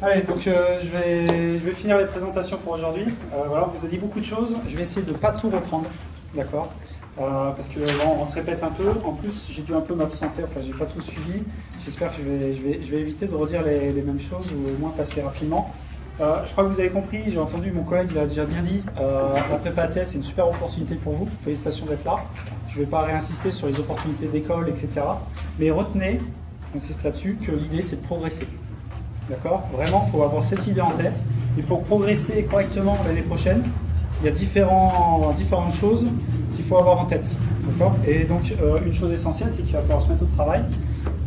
Allez, donc je vais finir les présentations pour aujourd'hui. Voilà, on vous a dit beaucoup de choses. Je vais essayer de ne pas tout reprendre, d'accord, parce que bon, on se répète un peu. En plus, j'ai dû un peu m'absenter, enfin, j'ai pas tout suivi. J'espère que je vais éviter de redire les mêmes choses ou au moins passer rapidement. Je crois que vous avez compris, j'ai entendu mon collègue, il a déjà bien dit, la prépa ATS c'est une super opportunité pour vous. Félicitations d'être là. Je ne vais pas réinsister sur les opportunités d'école, etc. Mais retenez, j'insiste là-dessus, que l'idée c'est de progresser. D'accord? Vraiment, il faut avoir cette idée en tête. Et pour progresser correctement l'année prochaine, il y a différentes choses qu'il faut avoir en tête. D'accord? Et donc, une chose essentielle, c'est qu'il va falloir se mettre au travail.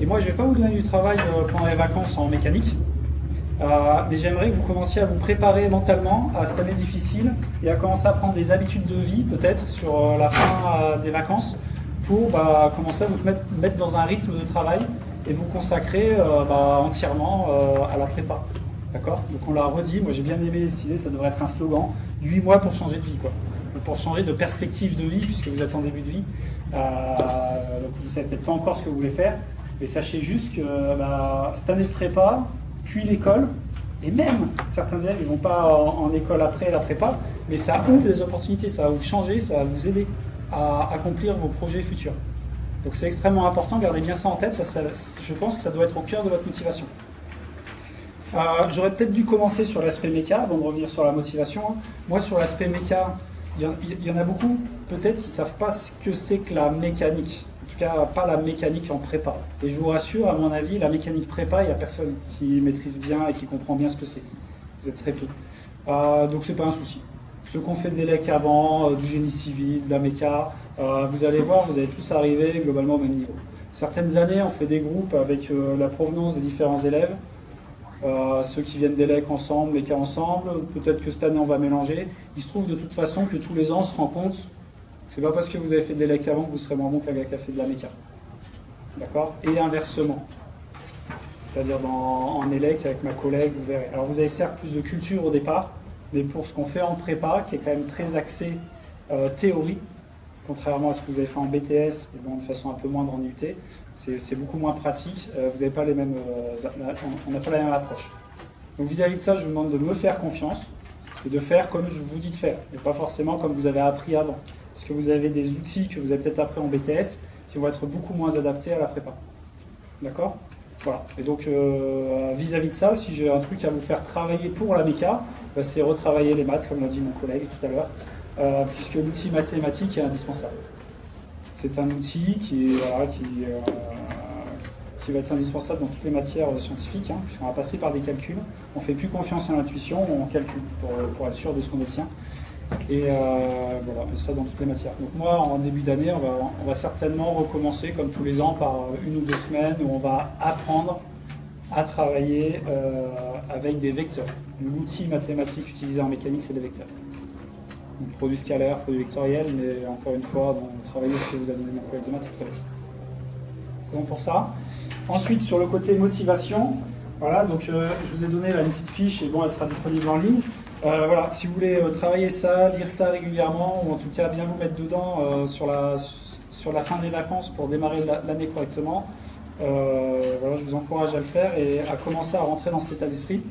Et moi, je ne vais pas vous donner du travail pendant les vacances en mécanique. Mais j'aimerais que vous commenciez à vous préparer mentalement à cette année difficile et à commencer à prendre des habitudes de vie, peut-être, sur la fin des vacances, pour commencer à vous mettre dans un rythme de travail et vous consacrer entièrement à la prépa. D'accord? Donc on l'a redit, moi j'ai bien aimé cette idée, ça devrait être un slogan, 8 mois pour changer de vie, quoi. Pour changer de perspective de vie, puisque vous êtes en début de vie. Donc vous ne savez peut-être pas encore ce que vous voulez faire, mais sachez juste que cette année de prépa, puis l'école, et même certains élèves ils ne vont pas en école après la prépa, mais ça ouvre des opportunités, ça va vous changer, ça va vous aider à accomplir vos projets futurs. Donc c'est extrêmement important, gardez bien ça en tête, parce que je pense que ça doit être au cœur de votre motivation. J'aurais peut-être dû commencer sur l'aspect méca avant de revenir sur la motivation. Moi sur l'aspect méca, il y en a beaucoup peut-être qui ne savent pas ce que c'est que la mécanique. En tout cas, pas la mécanique en prépa. Et je vous rassure, à mon avis, la mécanique prépa, il n'y a personne qui maîtrise bien et qui comprend bien ce que c'est. Vous êtes très peu. Donc c'est pas un souci. Ceux qu'on fait des LEC avant, du génie civil, de la méca, vous allez voir, vous allez tous arriver globalement au même niveau. Certaines années, on fait des groupes avec la provenance des différents élèves. Ceux qui viennent des LEC ensemble, méca ensemble, peut-être que cette année on va mélanger. Il se trouve de toute façon que tous les ans on se rend compte, c'est pas parce que vous avez fait des LEC avant que vous serez moins bon qu'un gars qui a fait de la méca. D'accord? Et inversement. C'est-à-dire en ELEC avec ma collègue, vous verrez. Alors vous avez certes plus de culture au départ, mais pour ce qu'on fait en prépa, qui est quand même très axé théorie, contrairement à ce que vous avez fait en BTS, et bon, de façon un peu moindre en UT, c'est beaucoup moins pratique. Vous n'avez pas les mêmes, on n'a pas la même approche. Donc vis-à-vis de ça, je vous demande de me faire confiance et de faire comme je vous dis de faire, et pas forcément comme vous avez appris avant. Parce que vous avez des outils que vous avez peut-être appris en BTS qui vont être beaucoup moins adaptés à la prépa. D'accord? Voilà. Et donc vis-à-vis de ça, si j'ai un truc à vous faire travailler pour la méca, c'est retravailler les maths, comme l'a dit mon collègue tout à l'heure, puisque l'outil mathématique est indispensable. C'est un outil qui va être indispensable dans toutes les matières scientifiques, puisqu'on va passer par des calculs. On ne fait plus confiance à l'intuition, on calcule pour être sûr de ce qu'on obtient. Et voilà, ce sera dans toutes les matières. Donc moi, en début d'année, on va certainement recommencer, comme tous les ans, par 1 ou 2 semaines où on va apprendre à travailler avec des vecteurs. L'outil mathématique utilisé en mécanique, c'est des vecteurs. Donc, produit scalaire, produit vectoriel, mais encore une fois, travailler ce que vous avez donné mon collègue de maths, c'est très bien. C'est bon pour ça. Ensuite, sur le côté motivation, voilà, donc je vous ai donné là, une petite fiche, et bon, elle sera disponible en ligne. Voilà, si vous voulez travailler ça, lire ça régulièrement, ou en tout cas bien vous mettre dedans sur la fin des vacances pour démarrer l'année correctement, voilà, je vous encourage à le faire et à commencer à rentrer dans cet état d'esprit.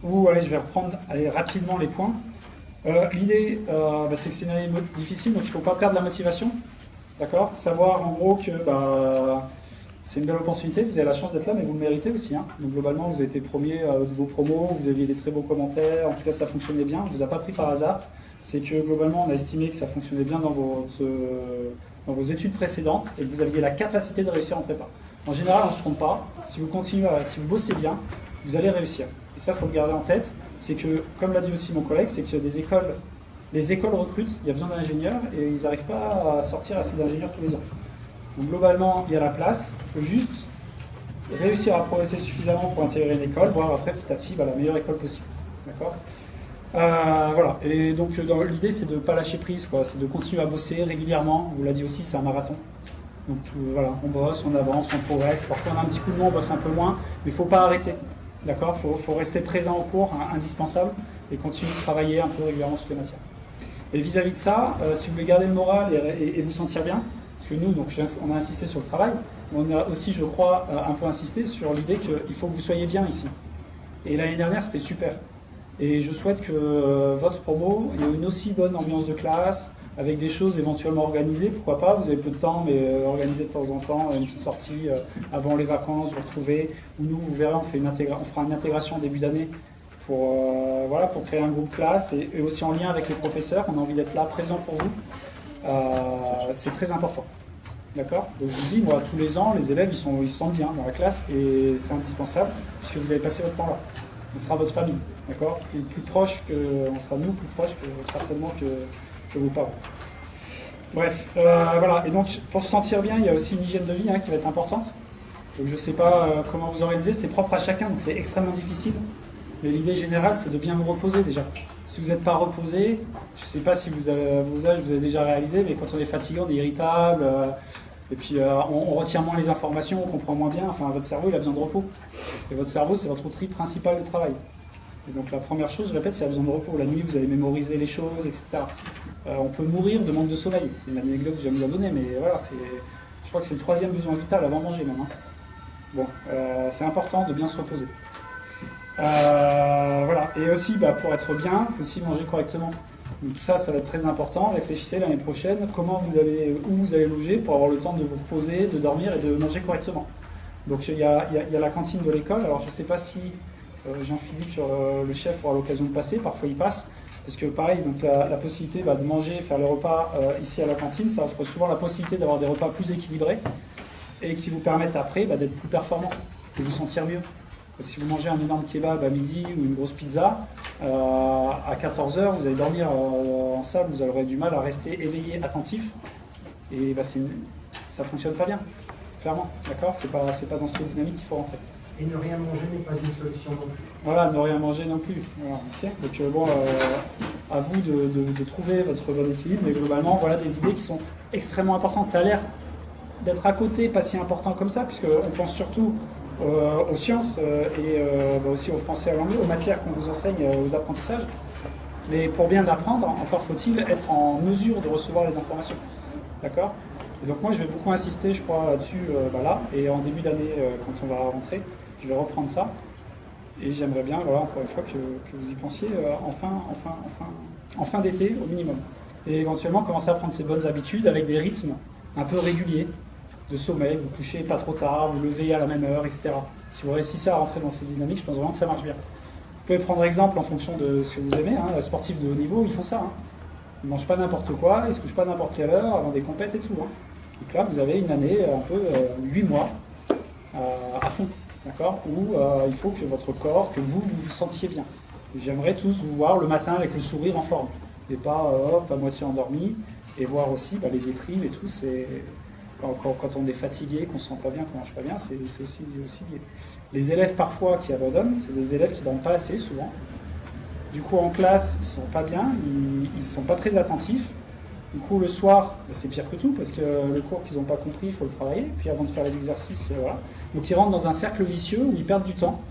Où, allez, je vais reprendre rapidement les points. L'idée, c'est que c'est une année difficile, donc il ne faut pas perdre la motivation. D'accord? Savoir en gros que c'est une belle opportunité, vous avez la chance d'être là, mais vous le méritez aussi. Donc globalement, vous avez été premier de vos promos, vous aviez des très beaux commentaires, en tout cas ça fonctionnait bien, on ne vous a pas pris par hasard. C'est que globalement, on a estimé que ça fonctionnait bien dans vos études précédentes et que vous aviez la capacité de réussir en prépa. En général, on ne se trompe pas. Si vous continuez, si vous bossez bien, vous allez réussir. Et ça, il faut le garder en tête. C'est que, comme l'a dit aussi mon collègue, c'est que les écoles recrutent, il y a besoin d'ingénieurs et ils n'arrivent pas à sortir assez d'ingénieurs tous les ans. Donc globalement, il y a la place, il faut juste réussir à progresser suffisamment pour intégrer une école, voire après petit à petit la meilleure école possible. D'accord? Voilà, et donc l'idée c'est de ne pas lâcher prise, c'est de continuer à bosser régulièrement, on vous l'a dit aussi, c'est un marathon. Donc voilà, on bosse, on avance, on progresse, parfois on a un petit coup de mou, on bosse un peu moins, mais il ne faut pas arrêter. D'accord? Il faut rester présent au cours, indispensable, et continuer de travailler un peu régulièrement sur les matières. Et vis-à-vis de ça, si vous voulez garder le moral et vous sentir bien, parce que nous, donc, on a insisté sur le travail, mais on a aussi, je crois, un peu insisté sur l'idée qu'il faut que vous soyez bien ici. Et l'année dernière, c'était super. Et je souhaite que votre promo ait une aussi bonne ambiance de classe, avec des choses éventuellement organisées, pourquoi pas, vous avez peu de temps, mais organisez de temps en temps une petite sortie avant les vacances, vous retrouvez, ou nous, vous verrez, on fera une intégration en début d'année pour, voilà, pour créer un groupe classe et aussi en lien avec les professeurs, on a envie d'être là, présent pour vous. C'est très important. D'accord. Donc je vous dis, moi, tous les ans, les élèves, ils se sentent bien dans la classe et c'est indispensable puisque vous avez passé votre temps là. Ce sera votre famille, d'accord. Plus proche on sera nous plus proche certainement que vos parents. Bref, voilà. Et donc, pour se sentir bien, il y a aussi une hygiène de vie qui va être importante. Donc je ne sais pas comment vous organisez, c'est propre à chacun, donc c'est extrêmement difficile. Mais l'idée générale, c'est de bien vous reposer déjà. Si vous n'êtes pas reposé, je ne sais pas si vos âges vous avez déjà réalisé, mais quand on est fatigué, on est irritable, et puis on retient moins les informations, on comprend moins bien. Enfin, votre cerveau, il a besoin de repos. Et votre cerveau, c'est votre outil principal de travail. Et donc la première chose, je répète, c'est qu'il a besoin de repos. La nuit, vous allez mémoriser les choses, etc. On peut mourir de manque de sommeil. C'est une anecdote que j'aime bien donner, mais voilà, je crois que c'est le 3e besoin vital avant manger même. Bon, c'est important de bien se reposer. Voilà. Et aussi, pour être bien, il faut aussi manger correctement. Donc tout ça, ça va être très important. Réfléchissez l'année prochaine où vous allez loger pour avoir le temps de vous reposer, de dormir et de manger correctement. Donc il y a la cantine de l'école. Alors je ne sais pas si Jean-Philippe, le chef, aura l'occasion de passer. Parfois il passe. Parce que pareil, donc la possibilité de manger, faire les repas ici à la cantine, ça offre souvent la possibilité d'avoir des repas plus équilibrés et qui vous permettent après d'être plus performant et de vous sentir mieux. Si vous mangez un énorme kebab à midi ou une grosse pizza, à 14h, vous allez dormir en salle, vous aurez du mal à rester éveillé, attentif. Et ça ne fonctionne pas bien, clairement. D'accord. C'est pas dans cette dynamique qu'il faut rentrer. Et ne rien manger n'est pas une solution non plus. Voilà, ne rien manger non plus. Voilà, okay. Donc à vous de trouver votre bon équilibre. Mais globalement, voilà des idées qui sont extrêmement importantes. Ça a l'air d'être à côté, pas si important comme ça, puisqu'on pense surtout aux sciences et aussi au français et à l'anglais, aux matières qu'on vous enseigne, aux apprentissages. Mais pour bien l'apprendre, encore faut-il être en mesure de recevoir les informations. D'accord. Et donc moi, je vais beaucoup insister, je crois, là-dessus, là. Et en début d'année, quand on va rentrer, je vais reprendre ça. Et j'aimerais bien, voilà, encore une fois, que vous y pensiez en fin d'été, au minimum. Et éventuellement, commencer à prendre ces bonnes habitudes avec des rythmes un peu réguliers de sommeil, vous couchez pas trop tard, vous levez à la même heure, etc. Si vous réussissez à rentrer dans ces dynamiques, je pense vraiment que ça marche bien. Vous pouvez prendre exemple en fonction de ce que vous aimez. Les sportifs de haut niveau, ils font ça. Ils ne mangent pas n'importe quoi, ils ne se couchent pas n'importe quelle heure avant des compètes et tout. Donc là, vous avez une année, un peu 8 mois à fond, d'accord, où il faut que votre corps, que vous vous sentiez bien. J'aimerais tous vous voir le matin avec le sourire en forme, et pas à moitié endormi, et voir aussi les déprimes et tout. Quand on est fatigué, qu'on ne se sent pas bien, qu'on ne mange pas bien, c'est aussi lié. Les élèves parfois qui abandonnent, c'est des élèves qui ne dorment pas assez souvent. Du coup, en classe, ils ne sont pas bien, ils ne sont pas très attentifs. Du coup, le soir, c'est pire que tout, parce que le cours qu'ils n'ont pas compris, il faut le travailler. Puis avant de faire les exercices, voilà. Donc ils rentrent dans un cercle vicieux où ils perdent du temps,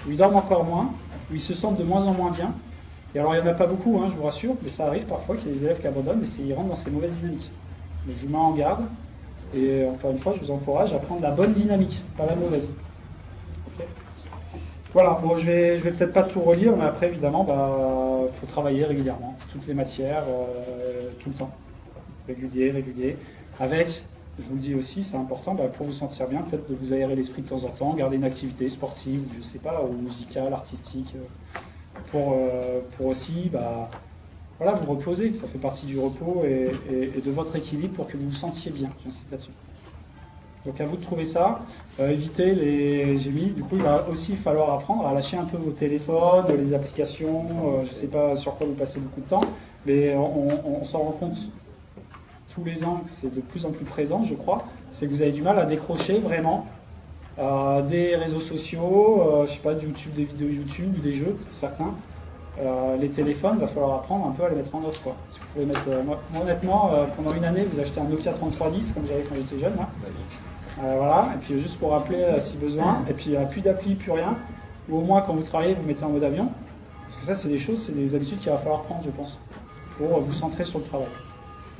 où ils dorment encore moins, où ils se sentent de moins en moins bien. Et alors, il n'y en a pas beaucoup, je vous rassure, mais ça arrive parfois qu'il y ait des élèves qui abandonnent et ils rentrent dans ces mauvaises dynamiques. Donc je vous mets en garde. Et encore une fois, je vous encourage à prendre la bonne dynamique, pas la mauvaise. Okay. Voilà, bon, je vais peut-être pas tout relire, mais après, évidemment, faut travailler régulièrement, toutes les matières, tout le temps. Régulier. Avec, je vous le dis aussi, c'est important, pour vous sentir bien, peut-être de vous aérer l'esprit de temps en temps, garder une activité sportive, je sais pas, ou musicale, artistique, pour aussi, voilà, vous reposez, ça fait partie du repos et de votre équilibre pour que vous vous sentiez bien, j'insiste là-dessus. Donc à vous de trouver ça, évitez du coup il va aussi falloir apprendre à lâcher un peu vos téléphones, les applications, je ne sais pas sur quoi vous passez beaucoup de temps, mais on s'en rend compte tous les ans que c'est de plus en plus présent, je crois, c'est que vous avez du mal à décrocher vraiment des réseaux sociaux, je ne sais pas, de YouTube, des vidéos YouTube, des jeux, certains. Les téléphones, il va falloir apprendre un peu à les mettre en œuvre. Si vous pouvez mettre, moi, honnêtement, pendant une année, vous achetez un Nokia 3310 comme j'avais quand j'étais jeune. Voilà, et puis juste pour rappeler si besoin, et puis plus d'appli, plus rien, ou au moins quand vous travaillez, vous mettez en mode avion. Parce que ça, c'est des habitudes qu'il va falloir prendre, je pense, pour vous centrer sur le travail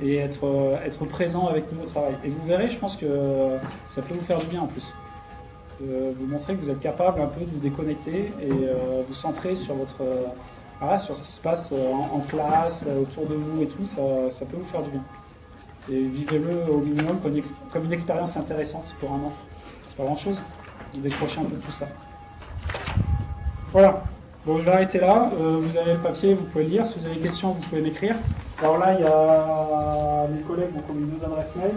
et être présent avec nous au travail. Et vous verrez, je pense que ça peut vous faire du bien en plus. de vous montrer que vous êtes capable un peu de vous déconnecter et vous centrer sur sur ce qui se passe en classe, autour de vous et tout, ça peut vous faire du bien. Et vivez-le au minimum comme une expérience intéressante pour un an. C'est pas grand-chose, vous décrochez un peu tout ça. Voilà. Bon, je vais arrêter là. Vous avez le papier, vous pouvez le lire. Si vous avez des questions, vous pouvez m'écrire. Alors là, il y a mes collègues qui ont mis 2 adresses mail.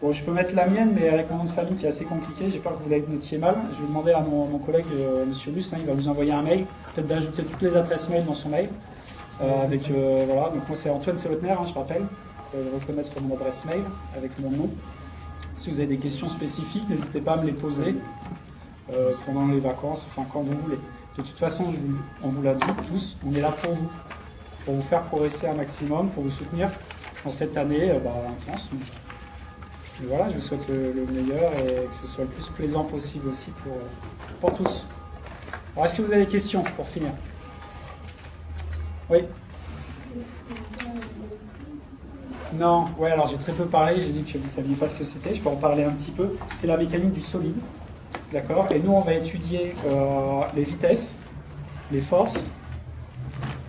Bon, je peux mettre la mienne, mais avec mon nom de famille qui est assez compliqué, j'ai peur que vous la notiez mal. Je vais demander à mon collègue, M. Luce, il va vous envoyer un mail, peut-être d'ajouter toutes les adresses mail dans son mail. Voilà, donc moi c'est Antoine Selotner, je rappelle. Reconnaître mon adresse mail avec mon nom. Si vous avez des questions spécifiques, n'hésitez pas à me les poser pendant les vacances, enfin quand vous voulez. De toute façon, on vous l'a dit tous, on est là pour vous faire progresser un maximum, pour vous soutenir dans cette année intense. Et voilà, je vous souhaite le meilleur et que ce soit le plus plaisant possible aussi pour tous. Alors, est-ce que vous avez des questions pour finir? Oui? Non, ouais, alors j'ai très peu parlé, j'ai dit que vous ne saviez pas ce que c'était, je peux en parler un petit peu. C'est la mécanique du solide, d'accord? Et nous, on va étudier les vitesses, les forces,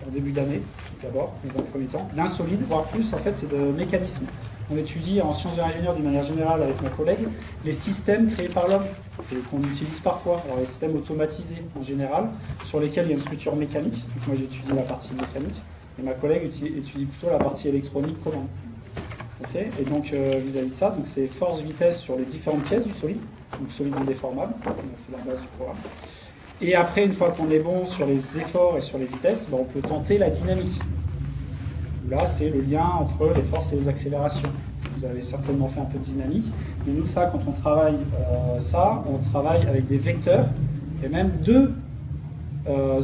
au début d'année, d'abord, dans un premier temps. L'insolide, voire plus, en fait, c'est de mécanisme. On étudie en sciences de l'ingénieur d'une manière générale avec mes collègues les systèmes créés par l'homme et qu'on utilise parfois. Alors les systèmes automatisés en général, sur lesquels il y a une structure mécanique. Donc moi j'étudie la partie mécanique et ma collègue étudie plutôt la partie électronique commande. Okay, et donc vis-à-vis de ça, donc c'est force, vitesse sur les différentes pièces du solide, donc solide indéformable, c'est la base du programme. Et après, une fois qu'on est bon sur les efforts et sur les vitesses, on peut tenter la dynamique. Là, c'est le lien entre les forces et les accélérations. Vous avez certainement fait un peu de dynamique. Mais nous, ça, quand on travaille on travaille avec des vecteurs et même 2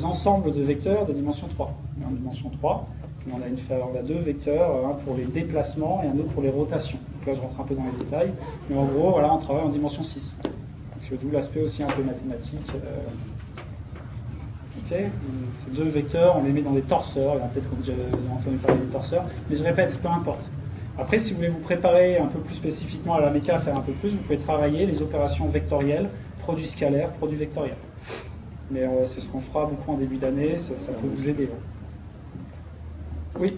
ensembles de vecteurs de dimension 3. En dimension 3, on a 2 vecteurs, un pour les déplacements et un autre pour les rotations. Donc là, je rentre un peu dans les détails. Mais en gros, voilà, on travaille en dimension 6. Parce que d'où l'aspect aussi un peu mathématique. Ces 2 vecteurs, on les met dans des torseurs, peut-être que vous avez entendu parler des torseurs, mais je répète, peu importe. Après, si vous voulez vous préparer un peu plus spécifiquement à la méca, faire un peu plus, vous pouvez travailler les opérations vectorielles, produits scalaires, produits vectoriels. Mais c'est ce qu'on fera beaucoup en début d'année, ça peut vous aider. Oui?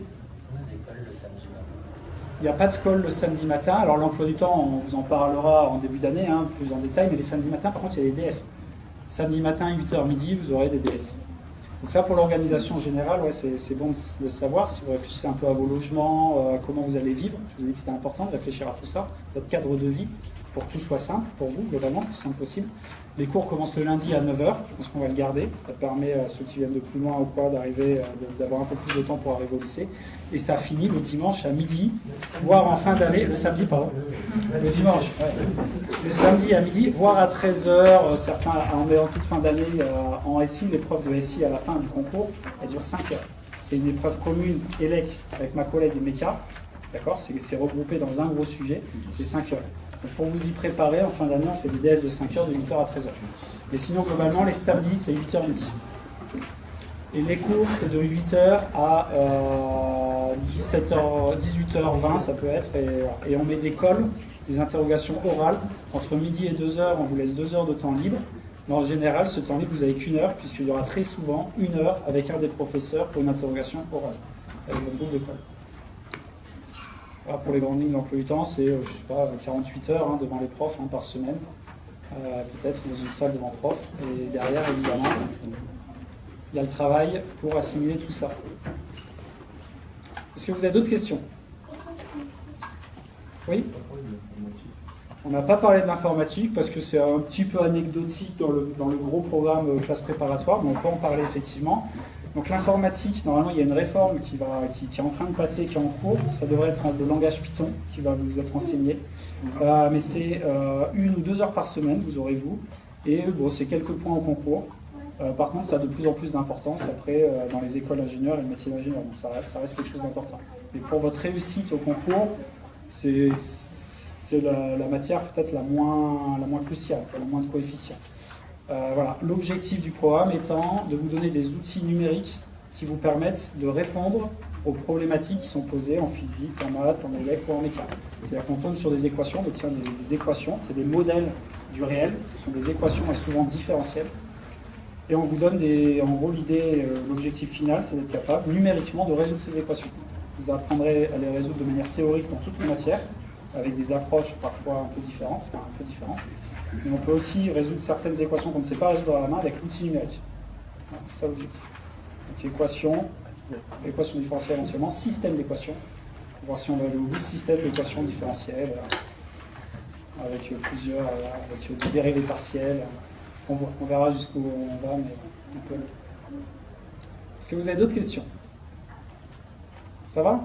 Il n'y a pas de colle le samedi matin. Alors l'emploi du temps, on vous en parlera en début d'année, plus en détail, mais les samedis matins, par contre, il y a des DS. Samedi matin, 8h midi, vous aurez des DS. Donc ça, pour l'organisation générale, c'est bon de savoir, si vous réfléchissez un peu à vos logements, comment vous allez vivre. Je vous ai dit que c'était important de réfléchir à tout ça, votre cadre de vie, pour que tout soit simple, pour vous, globalement, le plus simple possible. Les cours commencent le lundi à 9h, je pense qu'on va le garder. Ça permet à ceux qui viennent de plus loin ou quoi d'avoir un peu plus de temps pour arriver au lycée. Et ça finit le dimanche à midi, voire en fin d'année, le samedi, pardon. Le dimanche, ouais. Le samedi à midi, voire à 13h. Certains, on est en toute fin d'année en SI, l'épreuve de SI à la fin du concours, elle dure 5 heures. C'est une épreuve commune, ELEC, avec ma collègue MECA. D'accord, c'est regroupé dans un gros sujet, c'est 5 heures. Donc pour vous y préparer, en fin d'année, on fait des DS de 5 heures, de 8h à 13h. Mais sinon, globalement, les samedis, c'est 8h midi. Et les cours, c'est de 8h à 18h20, ça peut être. Et on met des colles, des interrogations orales. Entre midi et 2h, on vous laisse 2 heures de temps libre. Mais en général, ce temps libre, vous avez qu'1 heure, puisqu'il y aura très souvent 1 heure avec un des professeurs pour une interrogation orale, avec votre groupe de colle. Voilà, pour les grandes lignes de l'emploi du temps, c'est, 48 heures devant les profs par semaine, peut-être dans une salle devant prof. Et derrière, évidemment, il y a le travail pour assimiler tout ça. Est-ce que vous avez d'autres questions? Oui? On n'a pas parlé de l'informatique parce que c'est un petit peu anecdotique dans le gros programme classe préparatoire, mais on peut en parler effectivement. Donc l'informatique, normalement il y a une réforme qui est en train de passer, qui est en cours. Ça devrait être le langage Python qui va vous être enseigné. Mais c'est 1 ou 2 heures par semaine, vous aurez vous. Et c'est quelques points au concours. Par contre, ça a de plus en plus d'importance après dans les écoles d'ingénieurs et le métier d'ingénieur. Donc ça reste quelque chose d'important. Et pour votre réussite au concours, c'est la matière peut-être la moins cruciale, la moins de coefficients. Voilà. L'objectif du programme étant de vous donner des outils numériques qui vous permettent de répondre aux problématiques qui sont posées en physique, en maths, en élec ou en méca. C'est-à-dire qu'on tourne sur des équations, on obtient des équations, c'est des modèles du réel, ce sont des équations souvent différentielles. Et on vous donne en gros l'idée, l'objectif final, c'est d'être capable numériquement de résoudre ces équations. Vous apprendrez à les résoudre de manière théorique dans toutes les matières, avec des approches parfois un peu différentes, Mais on peut aussi résoudre certaines équations qu'on ne sait pas résoudre à la main avec l'outil numérique. Voilà, c'est ça l'objectif. Donc équation différentielle éventuellement, système d'équations. On va voir si on va aller au bout de système d'équations différentielles, avec plusieurs, avec des dérivés partiels. On verra jusqu'où on va, mais on peut. Est-ce que vous avez d'autres questions? Ça va?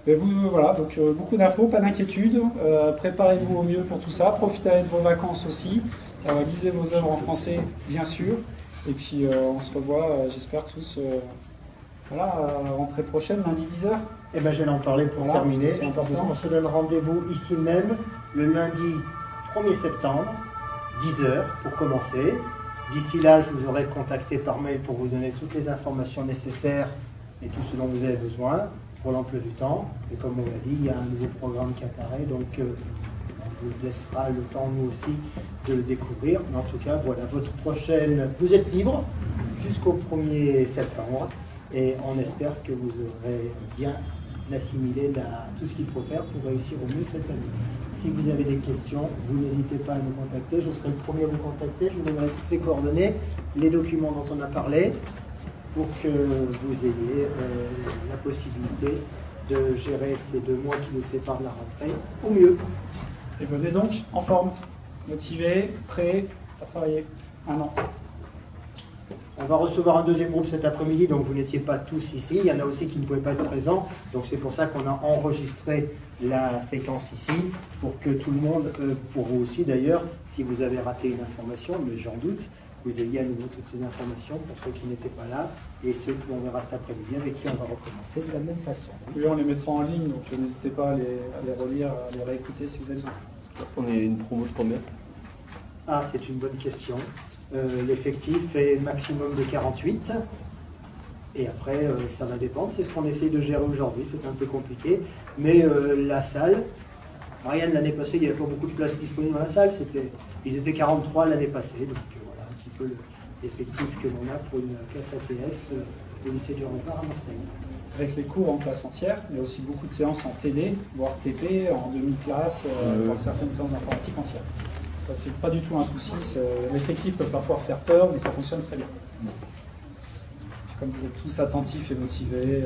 Et vous, voilà, donc beaucoup d'infos, pas d'inquiétude. Préparez-vous au mieux pour tout ça. Profitez de vos vacances aussi. Lisez vos œuvres en français, bien sûr. Et puis on se revoit, j'espère tous, à la rentrée prochaine, lundi 10h. Eh bien, je vais en parler pour terminer. C'est important. On se donne rendez-vous ici même le lundi 1er septembre, 10h pour commencer. D'ici là, je vous aurai contacté par mail pour vous donner toutes les informations nécessaires et tout ce dont vous avez besoin pour l'emploi du temps. Et comme on l'a dit, il y a un nouveau programme qui apparaît, donc on vous laissera le temps, nous aussi, de le découvrir. Mais en tout cas, voilà, votre prochaine... Vous êtes libre jusqu'au 1er septembre et on espère que vous aurez bien assimilé tout ce qu'il faut faire pour réussir au mieux cette année. Si vous avez des questions, vous n'hésitez pas à nous contacter. Je serai le premier à vous contacter. Je vous donnerai toutes ces coordonnées, les documents dont on a parlé, pour que vous ayez la possibilité de gérer ces 2 mois qui nous séparent de la rentrée au mieux. Et venez donc en forme, motivé, prêt à travailler. Un an. On va recevoir un deuxième groupe cet après-midi, donc vous n'étiez pas tous ici. Il y en a aussi qui ne pouvaient pas être présents. Donc c'est pour ça qu'on a enregistré la séquence ici, pour que tout le monde, pour vous aussi d'ailleurs, si vous avez raté une information, mais j'en doute, vous ayez à nouveau toutes ces informations pour ceux qui n'étaient pas là et ceux que l'on verra cet après-midi avec qui on va recommencer de la même façon. Oui, on les mettra en ligne, donc n'hésitez pas à les relire, à les réécouter si vous êtes besoin. On est une promo de combien? Ah, c'est une bonne question. L'effectif est maximum de 48. Et après, ça va dépendre. C'est ce qu'on essaye de gérer aujourd'hui. C'est un peu compliqué. Mais la salle, Marianne, l'année passée, il n'y avait pas beaucoup de places disponibles dans la salle. Ils étaient 43 l'année passée. Donc voilà un petit peu l'effectif que l'on a pour une classe ATS au lycée du Rempart à Marseille. Avec les cours en classe entière, il y a aussi beaucoup de séances en TD, voire TP, en demi-classe, dans certaines séances d'informatique entières. C'est pas du tout un souci. L'effectif peut parfois faire peur, mais ça fonctionne très bien. Comme vous êtes tous attentifs et motivés,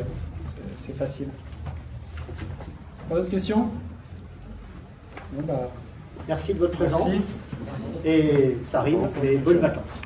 c'est facile. Pas d'autres questions? Bon, bah, merci de votre présence. Merci. Et ça arrive, et bonnes vacances.